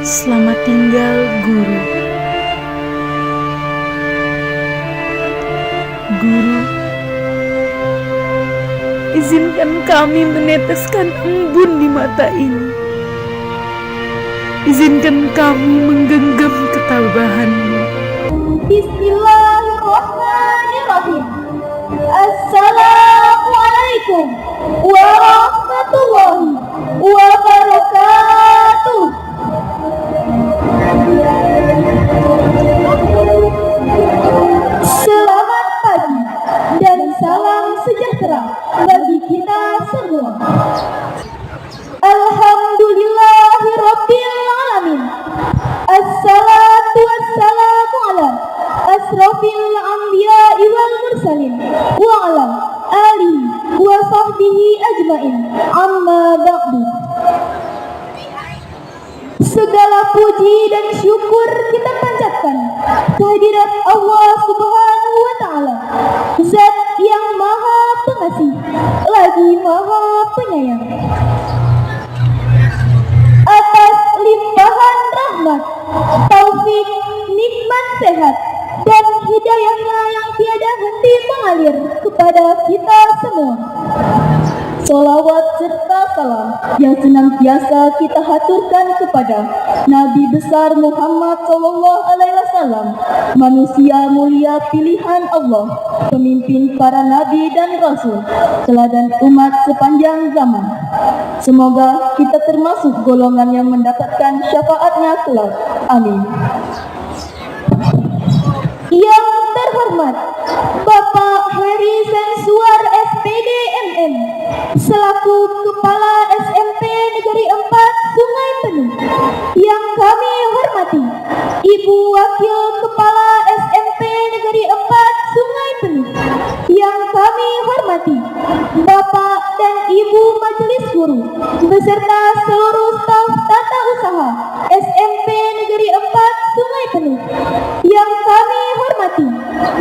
Selamat tinggal, Guru. Guru, izinkan kami meneteskan embun di mata ini. Izinkan kami menggenggam ketabahanmu. Bismillahirrahmanirrahim. Assalamualaikum warahmatullahi wabarakatuh. Selamat pagi dan salam sejahtera bagi kita semua. Alhamdulillahirabbil alamin. Assalatu wassalamu ala asrofil anbiya'i wal mursalin wa ala alihi wa sahbihi ajmain. Amma ba'du. Segala puji dan syukur kita panjatkan kehadirat Allah Subhanahu wa Ta'ala, Zat yang Maha Pengasih lagi Maha Penyayang, atas limpahan rahmat, taufik, nikmat sehat dan hidayahnya yang tiada henti mengalir kepada kita semua. Salawat serta salam yang senantiasa kita haturkan kepada Nabi besar Muhammad SAW, manusia mulia pilihan Allah, pemimpin para nabi dan rasul, teladan umat sepanjang zaman. Semoga kita termasuk golongan yang mendapatkan syafaatnya kelak. Amin. Yang terhormat Bapak Heri Sensuar SPD MM selaku Kepala SMP Negeri 4 Sungai Penuh. Yang kami hormati Ibu Wakil Kepala SMP Negeri 4 Sungai Penuh. Yang kami hormati Bapak dan Ibu Majelis Guru beserta seluruh staf tata usaha SMP Negeri 4 Sungai Penuh. Yang kami hormati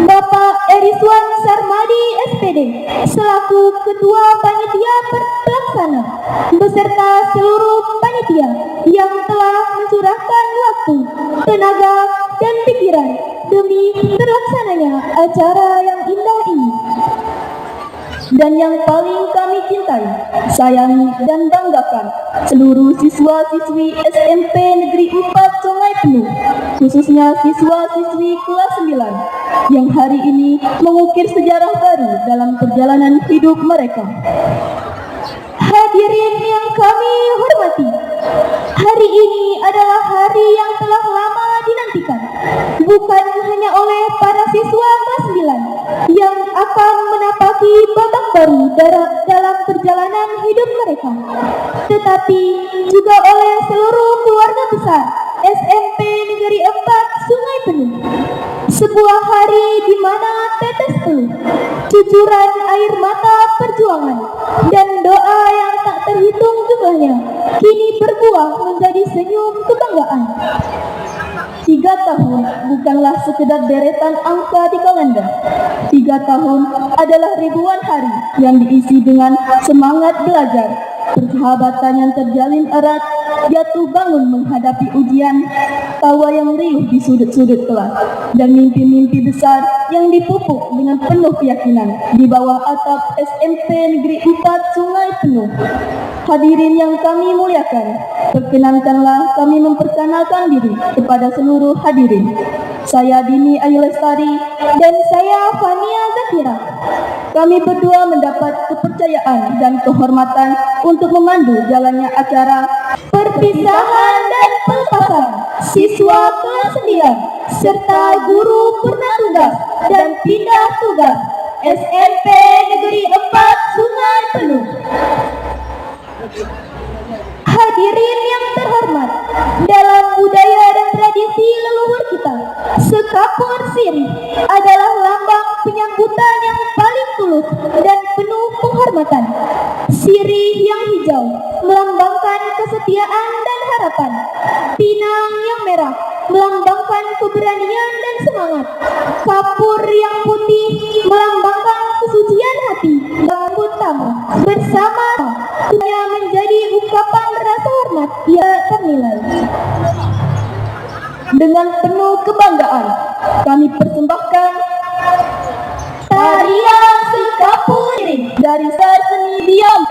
Bapak Eriswan Sarmadi SPD selaku Ketua Panitia Pelaksana beserta seluruh panitia yang telah mencurahkan waktu, tenaga, dan pikiran demi terlaksananya acara yang indah ini. Dan yang paling kami cintai, sayangi, dan banggakan seluruh siswa-siswi SMP Negeri 4 Sungai Penuh, khususnya siswa-siswi kelas 9 yang hari ini mengukir sejarah baru dalam perjalanan hidup mereka. Hadirin yang kami hormati, hari ini adalah hari yang telah lama dinantikan, bukan hanya oleh para siswa kelas 9 yang akan menapaki babak baru dalam perjalanan hidup mereka, tetapi juga oleh seluruh keluarga besar SMP Negeri 4 Sungai Penuh. Sebuah hari di mana tetes peluh, cucuran air mata perjuangan, dan doa yang tak terhitung jumlahnya kini berbuah menjadi senyum kebanggaan. 3 tahun bukanlah sekedar deretan angka di kalender. 3 tahun adalah ribuan hari yang diisi dengan semangat belajar, persahabatan yang terjalin erat, jatuh bangun menghadapi ujian, tawa yang riuh di sudut-sudut kelas, dan mimpi-mimpi besar yang dipupuk dengan penuh keyakinan di bawah atap SMP Negeri 4 Sungai Penuh. Hadirin yang kami muliakan, perkenankanlah kami memperkenalkan diri kepada seluruh hadirin. Saya Dini Ayu Lestari dan saya Fania Zakira. Kami berdua mendapat kepercayaan dan kehormatan untuk memandu jalannya acara perpisahan dan pelepasan siswa kelas 9 serta guru purna tugas dan pindah tugas SMP Negeri 4 Sungai Penuh. Hadirin yang terhormat, dalam budaya dan tradisi leluhur kita, sekapur sirih adalah lambang penyambutan yang paling tulus dan penuh penghormatan. Sirih yang hijau melambangkan kesetiaan dan harapan. Pinang yang merah melambangkan keberanian dan semangat. Kapur yang putih melambangkan kesucian hati. Lambut tamu bersama menjadi ungkapan rasa hormat yang ternilai. Dengan penuh kebanggaan kami persembahkan tarian Sekapuri dari Seni Diam.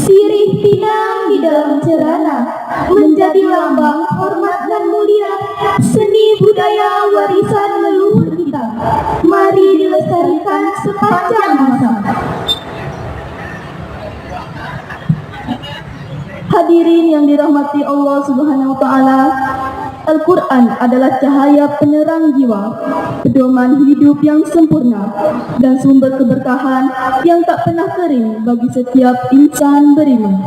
Sirih pinang di dalam cerana menjadi lambang hormat dan mulia seni budaya warisan leluhur kita. Mari dilestarikan sepanjang masa. Hadirin yang dirahmati Allah Subhanahu wa taala, Al-Quran adalah cahaya penerang jiwa, pedoman hidup yang sempurna, dan sumber keberkahan yang tak pernah kering bagi setiap insan beriman.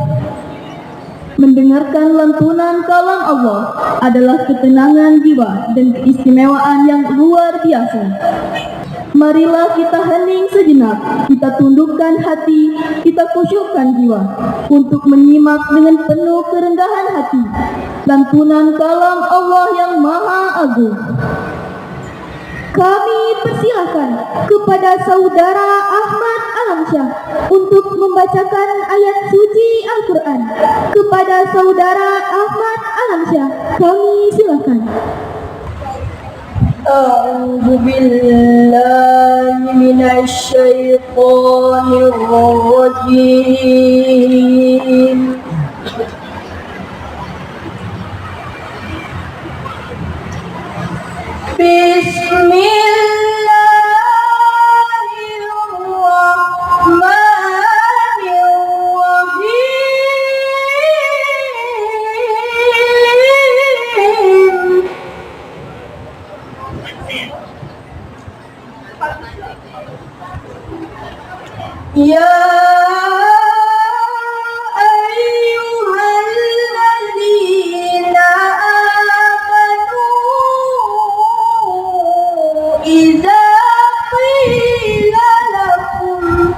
Mendengarkan lantunan kalam Allah adalah ketenangan jiwa dan keistimewaan yang luar biasa. Marilah kita hening sejenak, kita tundukkan hati, kita khusyukkan jiwa untuk menyimak dengan penuh kerendahan hati lantunan kalam Allah yang Maha Agung. Kami persilahkan kepada Saudara Ahmad Alamsyah untuk membacakan ayat suci Al-Quran. Kepada Saudara Ahmad Alamsyah, kami silakan. أعوذ بالله من الشيطان الرجيم بسم الله الرحمن الرحيم يا أيها الذين آمنوا إذا قيل لكم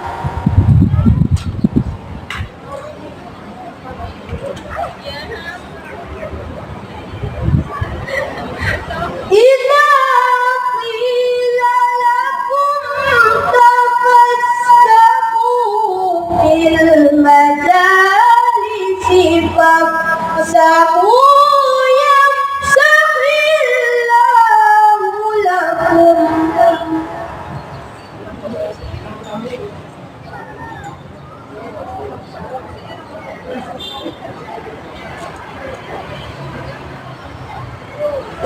المجالس فافسحوا يفسح الله لكم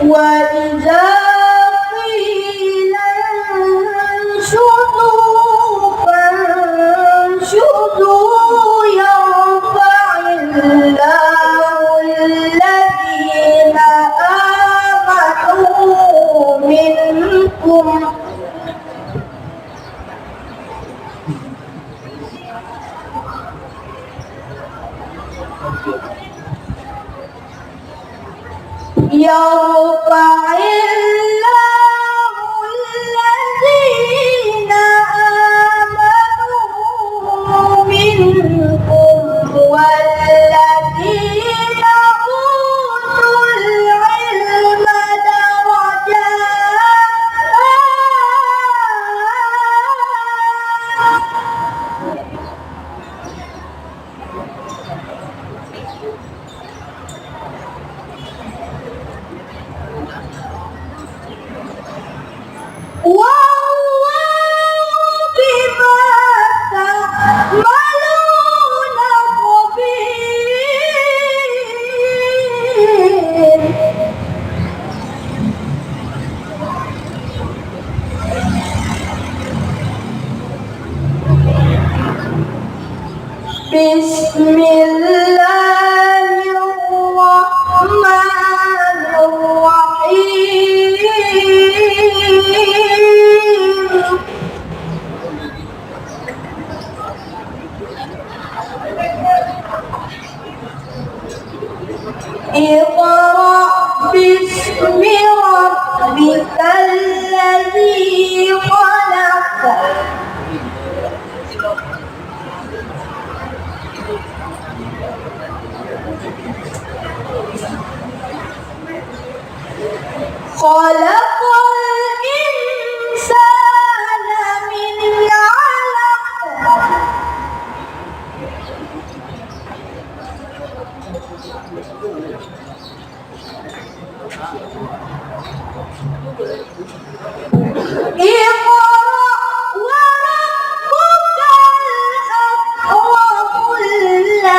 وإذا قيل انشزوا فانشزوا يرفع الله الذين آمنوا منكم يرفع الله الذين آمنوا منكم والذين أوتوا العلم درجات والله بما تعملون خبير بسم الله الرحمن الرحيم اقرأ باسم ربك الذي خلق خلق الإنسان من علق اقرأ وربك الأكرم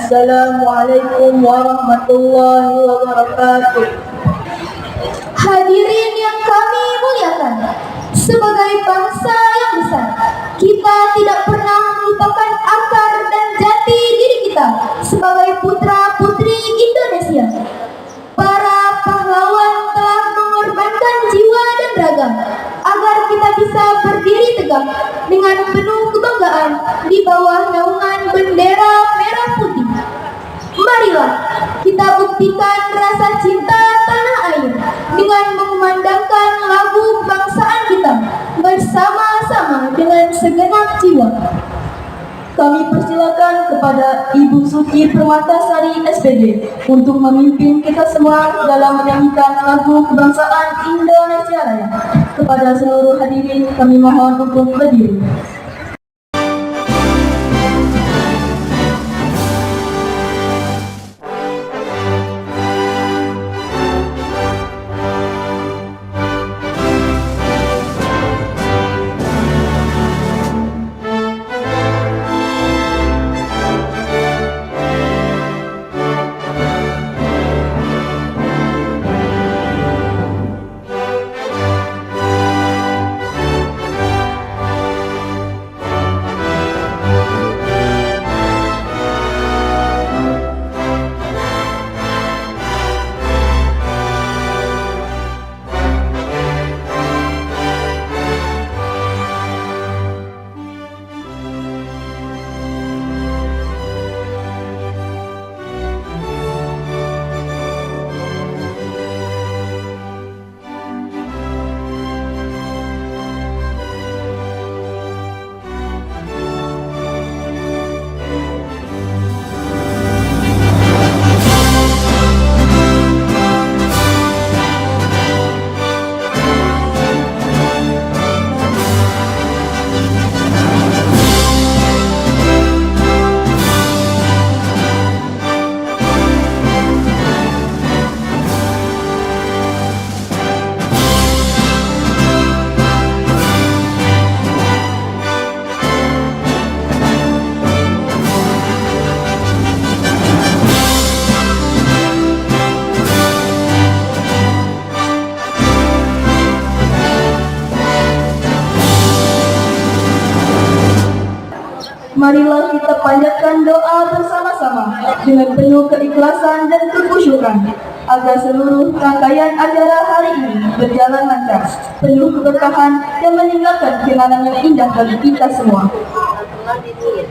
Assalamualaikum warahmatullahi wabarakatuh. Hadirin yang kami muliakan, sebagai bangsa yang besar, kita tidak pernah melupakan akar dan jati diri kita sebagai putra-putri Indonesia. Para pahlawan telah mengorbankan jiwa dan raga agar kita bisa berdiri tegak dengan penuh kebanggaan di bawah naungan bendera merah putih. Marilah kita buktikan rasa cinta tanah air dengan mengumandangkan lagu kebangsaan kita bersama-sama dengan segenap jiwa. Kami persilakan kepada Ibu Suci Permatasari SPD untuk memimpin kita semua dalam menyanyikan lagu kebangsaan Indonesia Raya. Kepada seluruh hadirin kami mohon untuk berdiri. Marilah kita panjatkan doa bersama-sama dengan penuh keikhlasan dan kekhusyukan agar seluruh rangkaian acara hari ini berjalan lancar, penuh keberkahan dan meninggalkan kenangan yang indah bagi kita semua.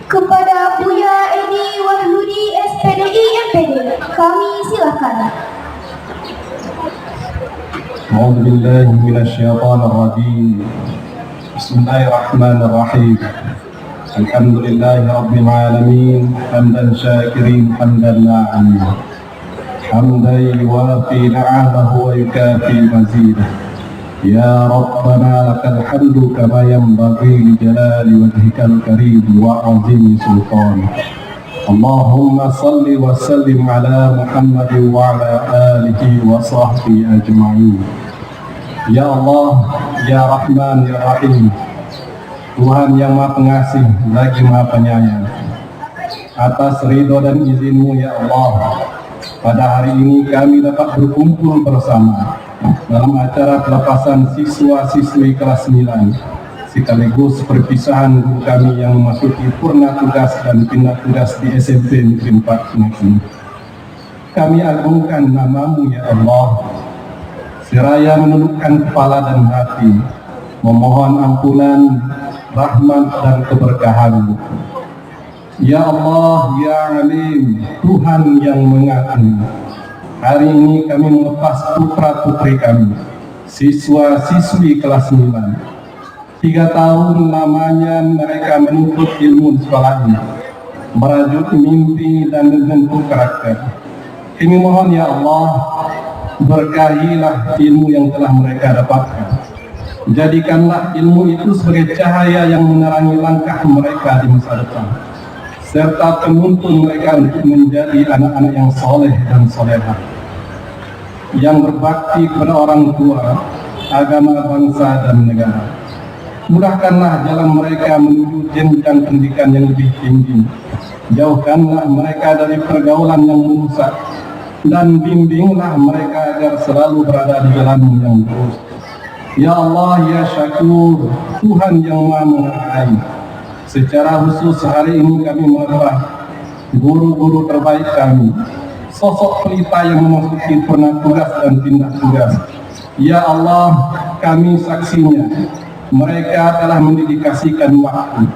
Kepada Buya Edi Wahyudi SPDI MPD, kami silakan. أعوذ بالله من الشيطان الرجيم بسم الله الرحمن الرحيم الحمد لله رب العالمين حمدا شاكرين حمدا ناعما حمدا يوافي نعمه ويكافي مزيده يا ربنا لك الحمد كما ينبغي لجلال وجهك الكريم وعظيم سلطانك اللهم صل وسلم على محمد وعلى آله وصحبه أجمعين. Ya Allah, Ya Rahman, Ya Rahim, Tuhan yang Maha Pengasih lagi Maha Penyayang, atas ridho dan izin-Mu ya Allah, pada hari ini kami dapat berkumpul bersama dalam acara pelepasan siswa-siswi kelas 9 sekaligus perpisahan guru kami yang memasuki purna tugas dan pindah tugas di SMP Negeri 4 Semakin. Kami agungkan nama-Mu ya Allah, seraya menundukkan kepala dan hati, memohon ampunan, rahmat dan keberkahan-Mu. Ya Allah, Ya Alim, Tuhan yang mengagumi, hari ini kami melepas putra-putri kami, siswa-siswi kelas 9. 3 tahun lamanya mereka menuntut ilmu di sekolah ini, merajut mimpi dan membentuk karakter. Kami mohon ya Allah, berkahilah ilmu yang telah mereka dapatkan. Jadikanlah ilmu itu sebagai cahaya yang menerangi langkah mereka di masa depan, serta penuntun mereka untuk menjadi anak-anak yang soleh dan solehah, yang berbakti kepada orang tua, agama, bangsa, dan negara. Mudahkanlah jalan mereka menuju jenjang pendidikan yang lebih tinggi. Jauhkanlah mereka dari pergaulan yang merusak, dan bimbinglah mereka agar selalu berada di jalan yang lurus. Ya Allah, ya Syakur, Tuhan yang Maha Menghargai. Secara khusus hari ini kami menyembah guru-guru terbaik kami, sosok pelita yang memasuki purna tugas dan pindah tugas. Ya Allah, kami saksinya, mereka telah mendedikasikan waktu,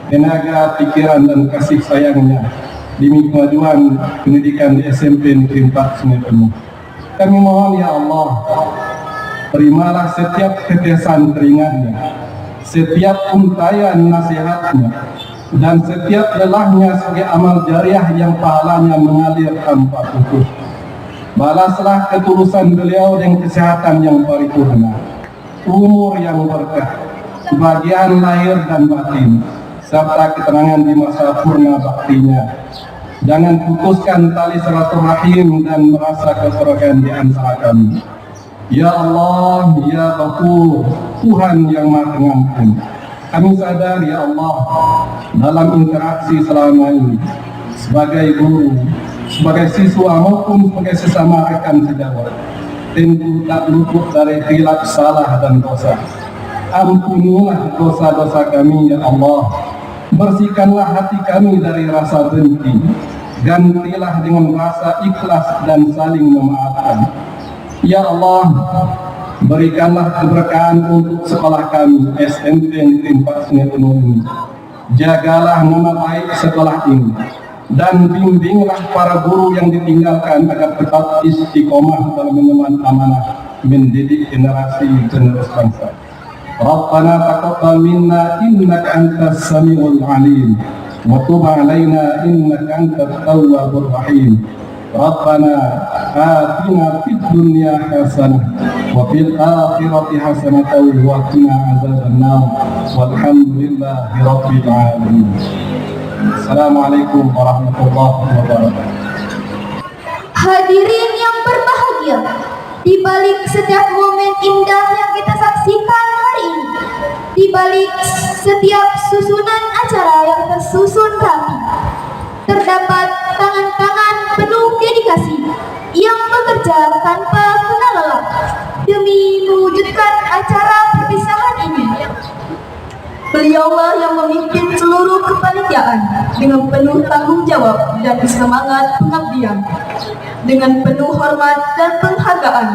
tenaga, pikiran, dan kasih sayangnya demi kemajuan pendidikan di SMP Negeri 4 Sungai Penuh. Kami mohon ya Allah, terimalah setiap tetesan keringatnya, setiap untayan nasihatnya, dan setiap lelahnya sebagai amal jariah yang pahalanya mengalir tanpa putus. Balaslah ketulusan beliau dengan kesehatan yang paripurna, umur yang berkah, kebahagiaan lahir dan batin, serta ketenangan di masa purna baktinya. Jangan putuskan tali silaturahim dan merasa kekerogan di antara kami. Ya Allah, ya Ghafur, Tuhan yang Maha Pengampun. Kami sadar ya Allah, dalam interaksi selama ini sebagai guru, sebagai siswa maupun sebagai sesama rekan sejawat, tentu tak luput dari khilaf, salah dan dosa. Ampunilah dosa-dosa kami ya Allah. Bersihkanlah hati kami dari rasa benci. Gantilah dengan rasa ikhlas dan saling memaafkan. Ya Allah, berikanlah keberkahan untuk sekolah kami SMP Negeri 4 Sungai Penuh ini. Jagalah nama baik sekolah ini, dan bimbinglah para guru yang ditinggalkan agar tetap istiqomah dalam menemani amanah mendidik generasi penerus bangsa. Rabbana taqabbal minna innaka antas samiul alim wa tub alaina innaka antat tawwabur rahim. Rabbana atina fid dunya hasanah wa fil akhirati hasanatan wa qina azabannar. Walhamdulillahi rabbil alamin. Assalamualaikum warahmatullahi wabarakatuh. Hadirin yang berbahagia, di balik setiap momen indah yang kita saksikan hari ini, di balik setiap susunan acara yang tersusun rapi, terdapat tangan-tangan penuh dedikasi yang bekerja tanpa kenal lelah demi mewujudkan acara perpisahan ini. Beliaulah yang memimpin seluruh kepanitiaan dengan penuh tanggung jawab dan semangat pengabdian. Dengan penuh hormat dan penghargaan,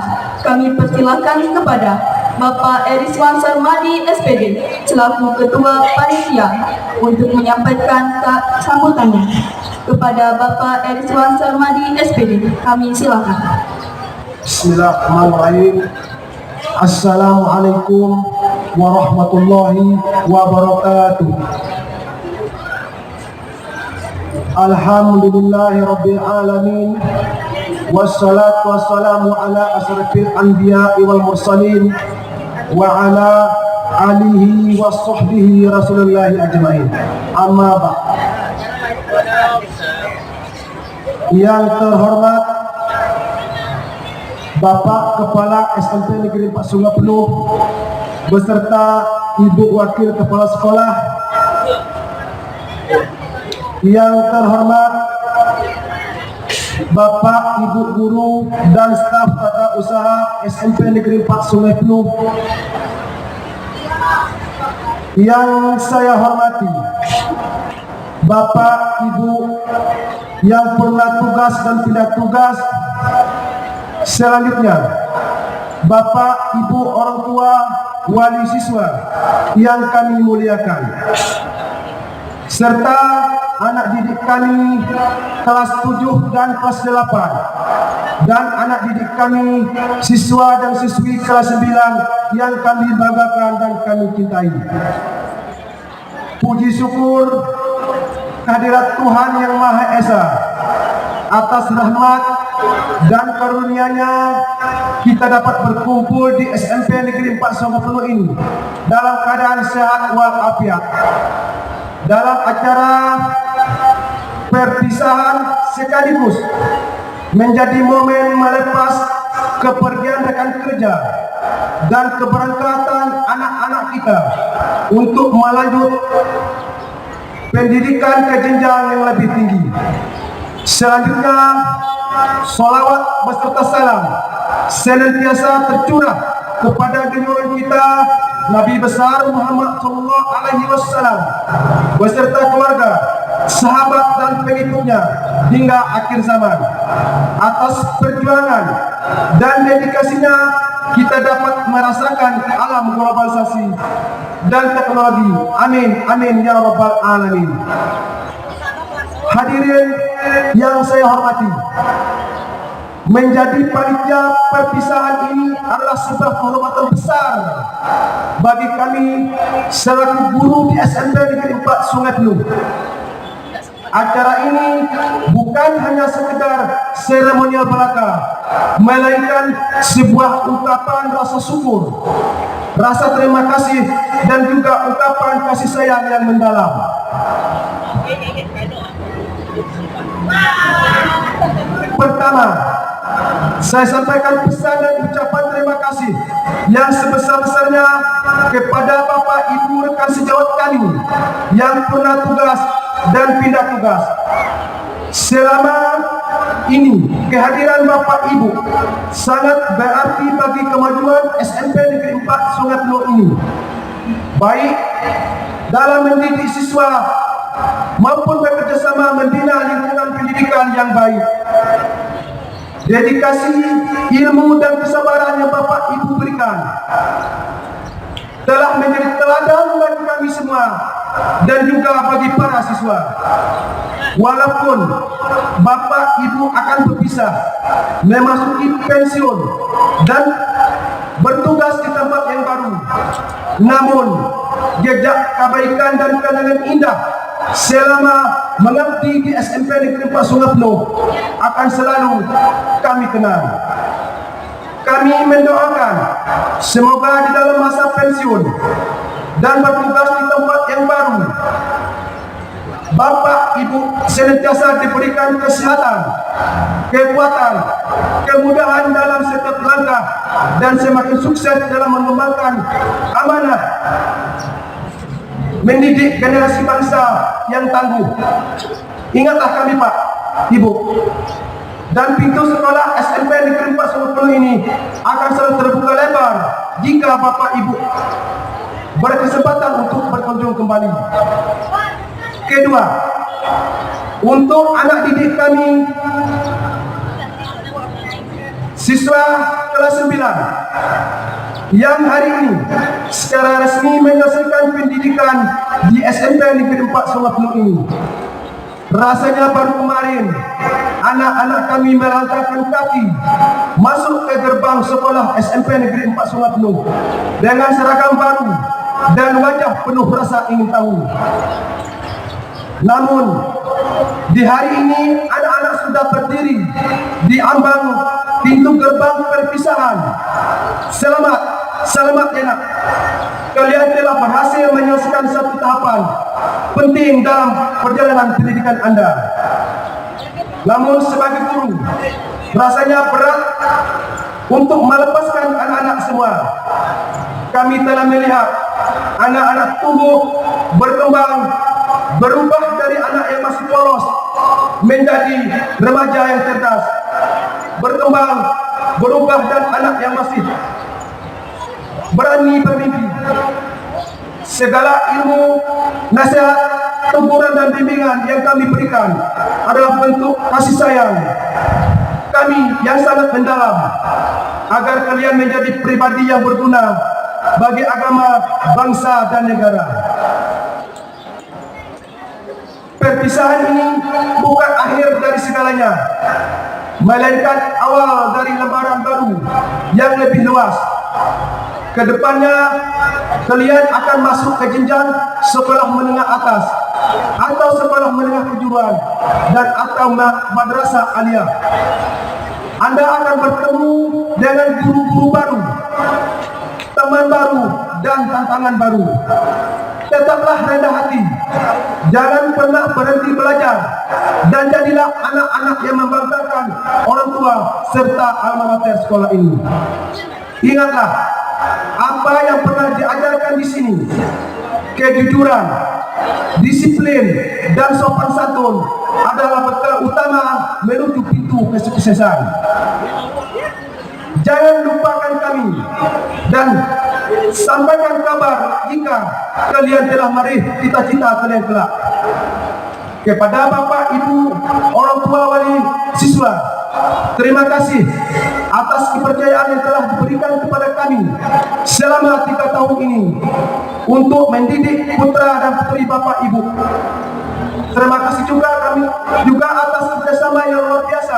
kami persilakan kepada Bapak Eriswan Sarmadi SPD selaku Ketua Panitia untuk menyampaikan sambutannya. Kepada Bapak Eriswan Sarmadi SPD, kami silakan. Bismillahirrahmanirrahim. Assalamualaikum warahmatullahi wabarakatuh. Alhamdulillahi rabbil alamin. Wassalatu wassalamu ala asrafil anbiya'i wal mursalin wa ala alihi wa sahbihi rasulillahi ajma'in. Amma ba'd. Yang terhormat Bapak Kepala SMP Negeri 4 Sungai Penuh beserta Ibu Wakil Kepala Sekolah, yang terhormat Bapak, Ibu Guru dan staf tata usaha SMP Negeri 4 Sungai Penuh, yang saya hormati Bapak, Ibu yang pernah tugas dan pindah tugas. Selanjutnya, Bapak, Ibu, orang tua, wali siswa yang kami muliakan, serta anak didik kami kelas 7 dan kelas 8, dan anak didik kami siswa dan siswi kelas 9 yang kami banggakan dan kami cintai. Puji syukur kehadirat Tuhan Yang Maha Esa atas rahmat dan karunia-Nya kita dapat berkumpul di SMP Negeri 4 Sungai Penuh ini dalam keadaan sehat walafiat dalam acara perpisahan sekaligus menjadi momen melepas kepergian rekan kerja dan keberangkatan anak-anak kita untuk melanjut pendidikan ke jenjang yang lebih tinggi. Selanjutnya, salawat beserta salam senantiasa tercurah kepada junjungan kita Nabi besar Muhammad sallallahu alaihi wasallam beserta keluarga, sahabat dan pengikutnya hingga akhir zaman. Atas perjuangan dan dedikasinya kita dapat merasakan alam globalisasi dan teknologi. Amin, amin ya rabbal alamin. Hadirin yang saya hormati, menjadi panitia perpisahan ini adalah sebuah kehormatan besar bagi kami selaku guru di SMP Negeri 4 Sungai Penuh. Acara ini bukan hanya sekedar seremonial belaka, melainkan sebuah ungkapan rasa syukur, rasa terima kasih, dan juga ungkapan kasih sayang yang mendalam. Pertama, saya sampaikan pesan dan ucapan terima kasih yang sebesar-besarnya kepada Bapak Ibu rekan sejawat kami yang pernah tugas dan pindah tugas. Selama ini kehadiran Bapak Ibu sangat berarti bagi kemajuan SMP Negeri 4 Sungai Penuh ini, baik dalam mendidik siswa maupun bekerjasama membina lingkungan pendidikan yang baik. Dedikasi, ilmu dan kesabaran yang Bapak Ibu berikan telah menjadi teladan bagi kami semua dan juga bagi para siswa. Walaupun Bapak Ibu akan berpisah, memasuki pensiun dan bertugas di tempat yang baru, namun jejak kebaikan dan kenangan indah selama mengabdi di SMP Negeri 4 Sungai Penuh akan selalu kami kenal. Kami mendoakan semoga di dalam masa pensiun dan bertugas di tempat yang baru, Bapak Ibu senantiasa diberikan kesehatan, kekuatan, kemudahan dalam setiap langkah, dan semakin sukses dalam mengembangkan amanah mendidik generasi bangsa yang tangguh. Ingatlah kami Pak, Ibu, dan pintu sekolah SMP Negeri 4 Sungai Penuh ini akan selalu terbuka lebar jika Bapak Ibu berkesempatan untuk berkunjung kembali. Kedua, untuk anak didik kami siswa kelas 9 yang hari ini secara resmi menyelesaikan pendidikan di SMP Negeri 4 Sungai Penuh ini, rasanya baru kemarin anak-anak kami melangkahkan kaki masuk ke gerbang sekolah SMP Negeri 4 Sungai Penuh dengan seragam baru dan wajah penuh rasa ingin tahu. Namun di hari ini anak-anak sudah berdiri di ambang pintu gerbang perpisahan. Selamat ya nak. Kalian telah berhasil menyelesaikan satu tahapan penting dalam perjalanan pendidikan Anda. Namun sebagai guru, rasanya berat untuk melepaskan anak-anak semua. Kami telah melihat anak-anak tumbuh, berkembang, berubah dari anak yang masih polos menjadi remaja yang cerdas, berkembang, berubah dan anak yang masih berani bermimpi. Segala ilmu, nasihat, teguran dan bimbingan yang kami berikan adalah bentuk kasih sayang kami yang sangat mendalam agar kalian menjadi pribadi yang berguna bagi agama, bangsa dan negara. Perpisahan ini bukan akhir dari segalanya, melainkan awal dari lembaran baru yang lebih luas. Kedepannya kalian akan masuk ke jenjang sekolah menengah atas atau sekolah menengah kejuruan dan atau madrasah aliyah. Anda akan bertemu dengan guru-guru baru, teman baru dan tantangan baru. Tetaplah rendah hati, jangan pernah berhenti belajar, dan jadilah anak-anak yang membanggakan orang tua serta alma mater sekolah ini. Ingatlah, apa yang pernah diajarkan di sini, kejujuran, disiplin, dan sopan santun adalah bekal utama menuju pintu kesuksesan. Jangan lupakan kami dan sampaikan kabar jika kalian telah meraih cita-cita kalian kelak. Kepada Bapak, Ibu, orang tua, wali siswa, terima kasih atas kepercayaan yang telah diberikan kepada kami selama 3 tahun ini untuk mendidik putra dan putri Bapak Ibu. Terima kasih juga atas kerjasama yang luar biasa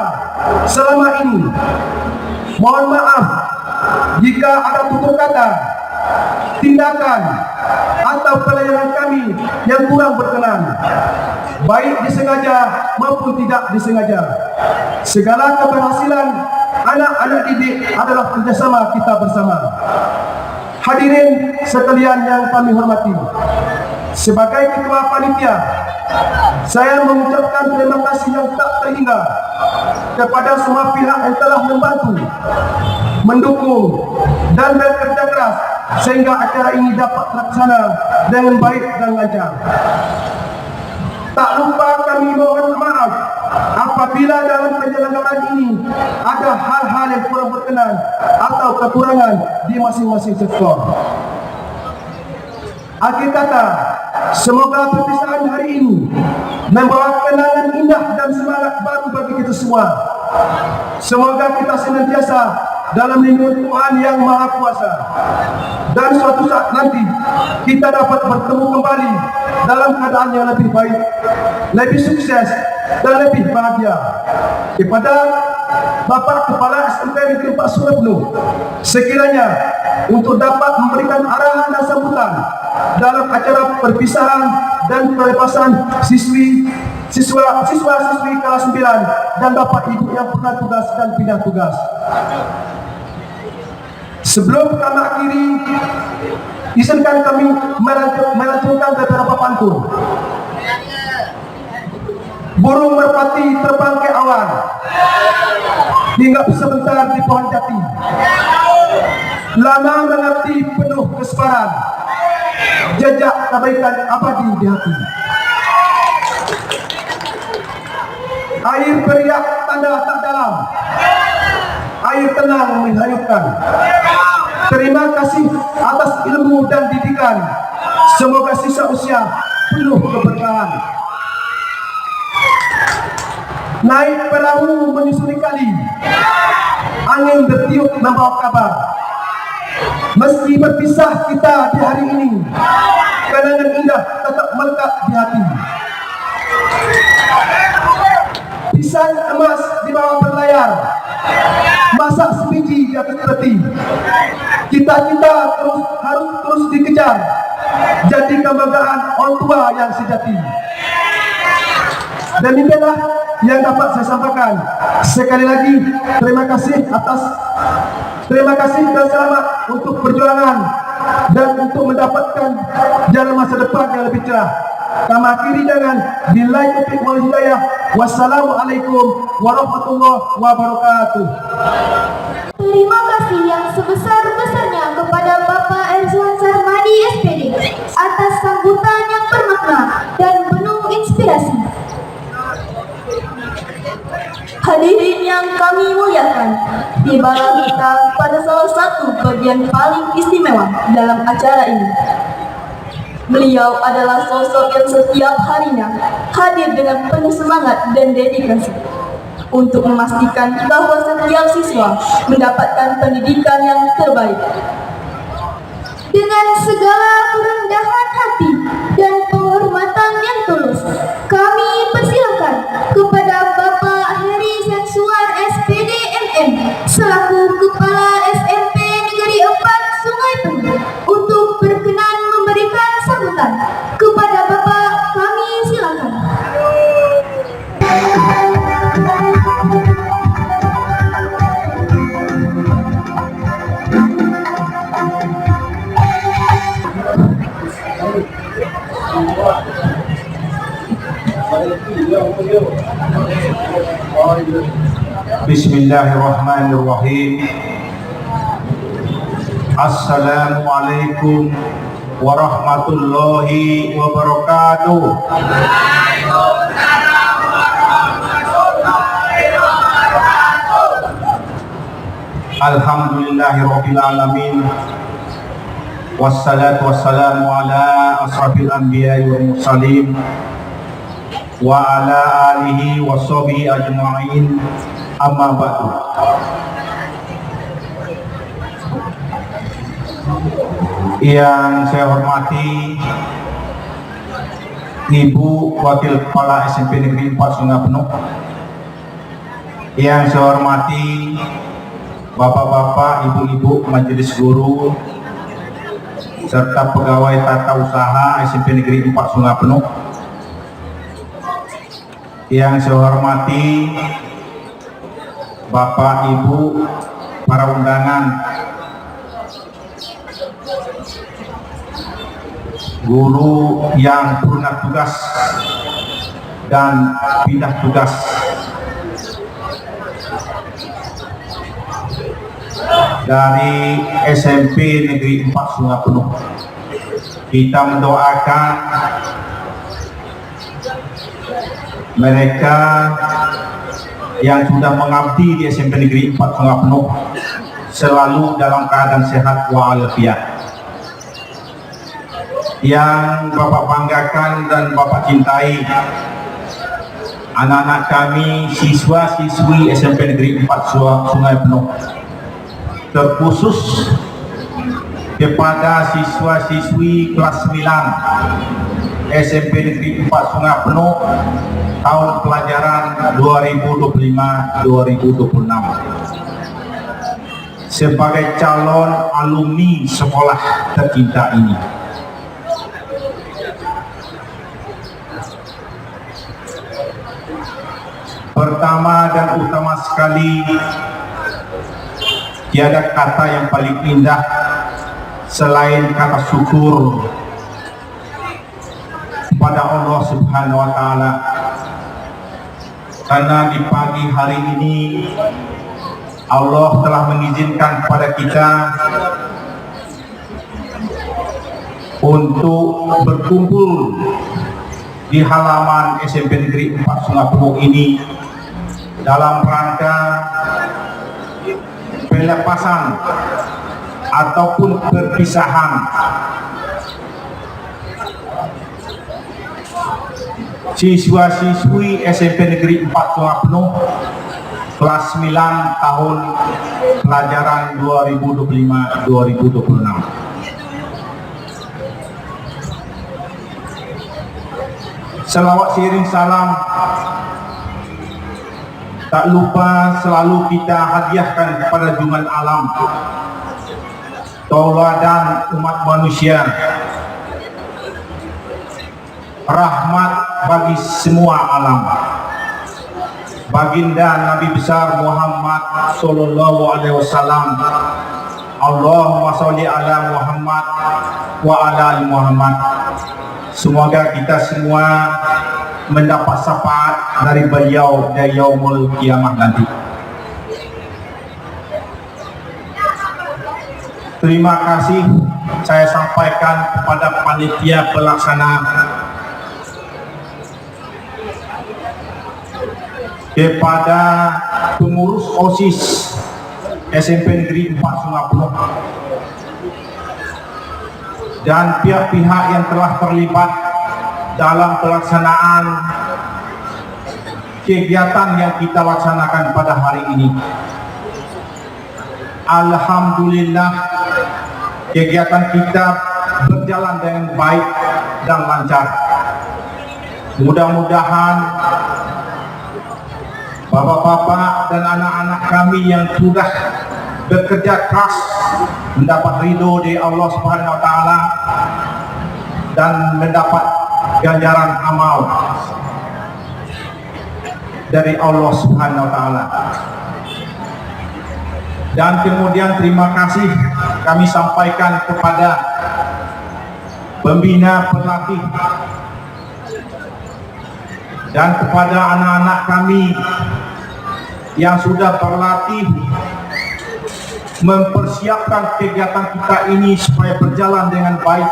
selama ini. Mohon maaf jika ada tutur kata, tindakan, atau pelayanan kami yang kurang berkenan, baik disengaja maupun tidak disengaja. Segala keberhasilan anak-anak didik adalah kerjasama kita bersama. Hadirin sekalian yang kami hormati, sebagai ketua panitia, saya mengucapkan terima kasih yang tak terhingga kepada semua pihak yang telah membantu, mendukung, dan bekerja keras sehingga acara ini dapat terlaksana dengan baik dan lancar. Tak lupa kami mohon maaf apabila dalam penyelenggaraan ini ada hal-hal yang kurang berkenan atau kekurangan di masing-masing sektor. Akhir kata, semoga perpisahan hari ini membawa kenangan indah dan semangat baru bagi kita semua. Semoga kita senantiasa dalam lindungan Tuhan yang Maha Kuasa, dan suatu saat nanti kita dapat bertemu kembali dalam keadaan yang lebih baik, lebih sukses, dan lebih bahagia. Kepada Bapak Kepala SMP Negeri 4 Suratno, sekiranya untuk dapat memberikan arahan dan sambutan dalam acara perpisahan dan pelepasan siswa-siswi kelas 9 dan Bapak Ibu yang pernah tugas dan pindah tugas. Sebelum kami akhiri, izinkan kami melantunkan beberapa pantun. Burung merpati terbang ke awan, hinggap sebentar di pohon jati. Lama mengerti penuh kesabaran, jejak kebaikan abadi di hati. Air beriak tanda tak dalam, air tenang menghanyutkan. Terima kasih atas ilmu dan didikan. Semoga sisa usia penuh keberkahan. Naik perahu menyusuri kali, angin bertiup membawa kabar. Meski berpisah kita di hari ini, kenangan indah tetap melekat di hati. Pisang emas di bawah berlayar, masak sebiji di atas peti. Cita-cita harus terus dikejar, jadi kebanggaan orang tua yang sejati. Demikianlah yang dapat saya sampaikan. Sekali lagi terima kasih dan selamat untuk perjuangan dan untuk mendapatkan jalan masa depan yang lebih cerah. Kami akhiri dengan billahi taufiq wal hidayah. Wassalamualaikum warahmatullahi wabarakatuh. Terima kasih yang sebesar-besarnya kepada Bapak Erzwan Sarmadi SPD atas sambutan yang bermakna dan penuh inspirasi. Hadirin yang kami muliakan, tibalah kita pada salah satu bagian paling istimewa dalam acara ini. Beliau adalah sosok yang setiap harinya hadir dengan penuh semangat dan dedikasi untuk memastikan bahwa setiap siswa mendapatkan pendidikan yang terbaik. Dengan segala kerendahan hati dan penghormatan yang tulus, kami persilakan kepada Bapak Heri Seksuar SPD MM selaku Kepala SMP Negeri 4 Sungai Penuh untuk berkenan memberikan sambutan. Kepada Bapak kami silakan. Bismillahirrahmanirrahim. Assalamualaikum warahmatullahi wabarakatuh. Alhamdulillahirabbil alamin. Wassalatu wassalamu ala asrafil anbiya'i wal mursalin wa ala alihi washabihi ajma'in. Amma ba'du. Yang saya hormati Ibu Wakil Kepala SMP Negeri 4 Sungai Penuh, yang saya hormati Bapak-bapak, Ibu-ibu Majelis Guru serta pegawai tata usaha SMP Negeri 4 Sungai Penuh, yang saya hormati Bapak Ibu para undangan, guru yang purna tugas dan pindah tugas, dari SMP Negeri 4 Sungai Penuh. Kita mendoakan mereka yang sudah mengabdi di SMP Negeri 4 Sungai Penuh selalu dalam keadaan sehat walafiat. Yang Bapak banggakan dan Bapak cintai, anak-anak kami, siswa-siswi SMP Negeri 4 Sungai Penuh, terkhusus kepada siswa-siswi kelas 9 SMP Negeri 4 Sungai Penuh tahun pelajaran 2025-2026 sebagai calon alumni sekolah tercinta ini. Pertama dan utama sekali, tiada kata yang paling indah selain kata syukur kepada Allah Subhanahu wa Ta'ala, karena di pagi hari ini Allah telah mengizinkan kepada kita untuk berkumpul di halaman SMP Negeri 4 Sungai Penuh ini dalam rangka pelepasan ataupun perpisahan siswa-siswi SMP Negeri 4 Sungai Penuh kelas 9 tahun pelajaran 2025-2026. Selawat seiring salam tak lupa selalu kita hadiahkan kepada junjungan alam, tauladan umat manusia, rahmat bagi semua alam, baginda Nabi besar Muhammad sallallahu alaihi wasallam. Allahumma sholli ala Muhammad wa ala ali Muhammad. Semoga kita semua mendapat syafaat dari beliau di yaumul kiamah nanti. Terima kasih saya sampaikan kepada panitia pelaksana, kepada pengurus OSIS SMP Negeri 4 Sungai Penuh, dan pihak-pihak yang telah terlibat dalam pelaksanaan kegiatan yang kita laksanakan pada hari ini. Alhamdulillah, kegiatan kita berjalan dengan baik dan lancar. Mudah-mudahan bapak-bapak dan anak-anak kami yang sudah bekerja keras mendapat ridho dari Allah Subhanahu wa Ta'ala dan mendapat ganjaran amal dari Allah Subhanahu wa Ta'ala. Dan kemudian terima kasih kami sampaikan kepada pembina pelatih dan kepada anak-anak kami yang sudah berlatih mempersiapkan kegiatan kita ini supaya berjalan dengan baik.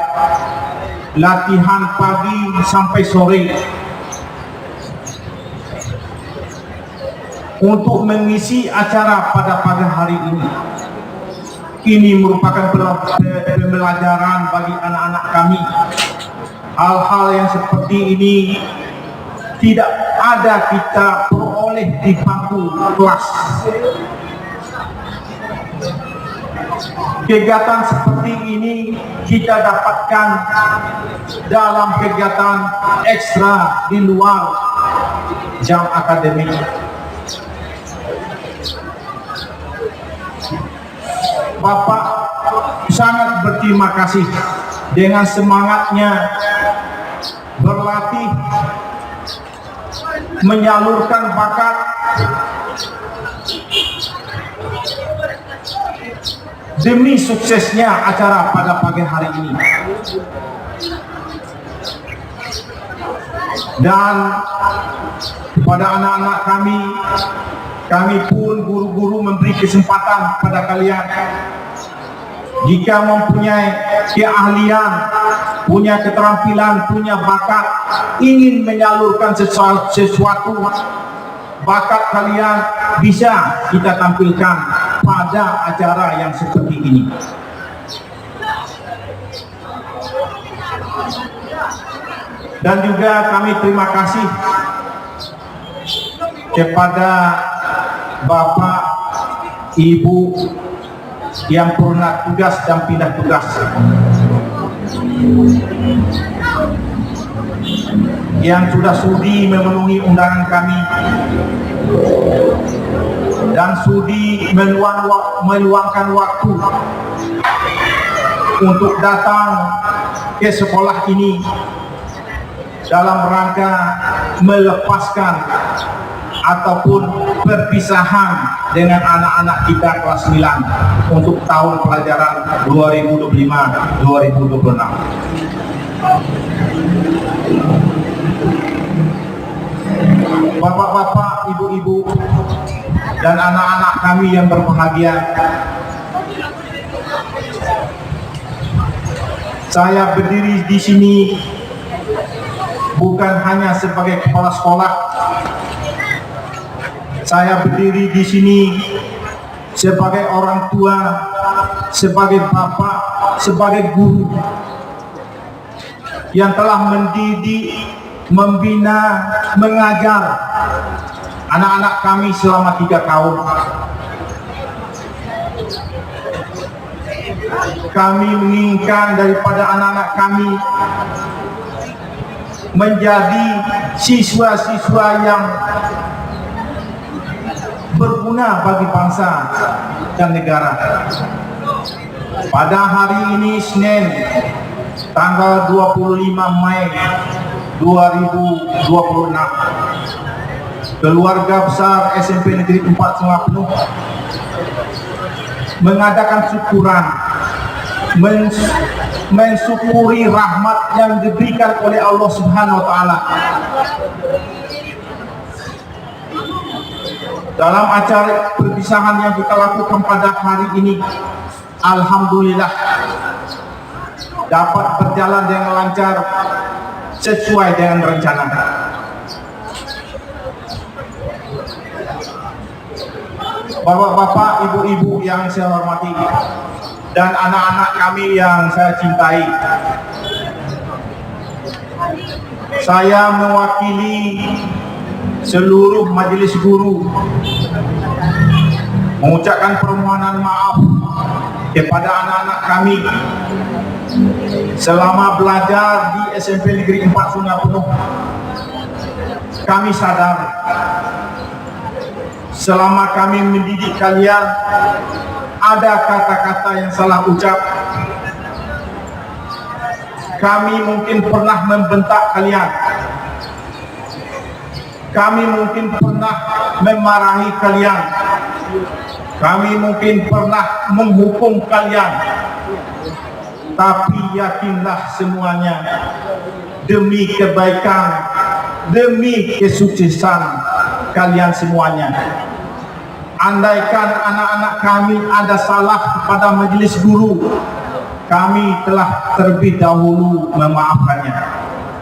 Latihan pagi sampai sore untuk mengisi acara pada pagi hari ini. Ini merupakan pembelajaran bagi anak-anak kami. Hal-hal yang seperti ini tidak ada kita peroleh di bangku kelas. Kegiatan seperti ini kita dapatkan dalam kegiatan ekstra di luar jam akademik. Bapak sangat berterima kasih dengan semangatnya berlatih, menyalurkan bakat, demi suksesnya acara pada pagi hari ini. Dan kepada anak-anak kami pun guru-guru memberi kesempatan pada kalian, jika mempunyai keahlian, punya keterampilan, punya bakat, ingin menyalurkan sesuatu, bakat kalian bisa kita tampilkan pada acara yang seperti ini. Dan juga kami terima kasih kepada Bapak, Ibu yang pernah tugas dan pindah tugas, yang sudah sudi memenuhi undangan kami dan sudi meluangkan waktu untuk datang ke sekolah ini dalam rangka melepaskan ataupun perpisahan dengan anak-anak kita kelas 9 untuk tahun pelajaran 2025-2026. Bapak-bapak, ibu-ibu, dan anak-anak kami yang berbahagia, saya berdiri di sini bukan hanya sebagai kepala sekolah. Saya berdiri di sini sebagai orang tua, sebagai bapak, sebagai guru yang telah mendidik, membina, mengajar anak-anak kami selama 3 tahun. Kami menginginkan daripada anak-anak kami menjadi siswa-siswa yang berguna bagi bangsa dan negara. Pada hari ini Senin tanggal 25 Mei 2026, keluarga besar SMP Negeri 4 Sungai Penuh mengadakan syukuran, mensyukuri rahmat yang diberikan oleh Allah Subhanahu wa taala. Dalam acara perpisahan yang kita lakukan pada hari ini, alhamdulillah dapat berjalan dengan lancar sesuai dengan rencana. Bapak-bapak, ibu-ibu yang saya hormati, dan anak-anak kami yang saya cintai, saya mewakili seluruh majelis guru mengucapkan permohonan maaf kepada anak-anak kami selama belajar di SMP Negeri 4 Sungai Penuh. Kami sadar selama kami mendidik kalian ada kata-kata yang salah ucap. Kami mungkin pernah membentak kalian, kami mungkin pernah memarahi kalian, kami mungkin pernah menghukum kalian. Tapi yakinlah semuanya demi kebaikan, demi kesuksesan kalian semuanya. andaikan anak-anak kami ada salah kepada majelis guru, kami telah terlebih dahulu memaafkannya.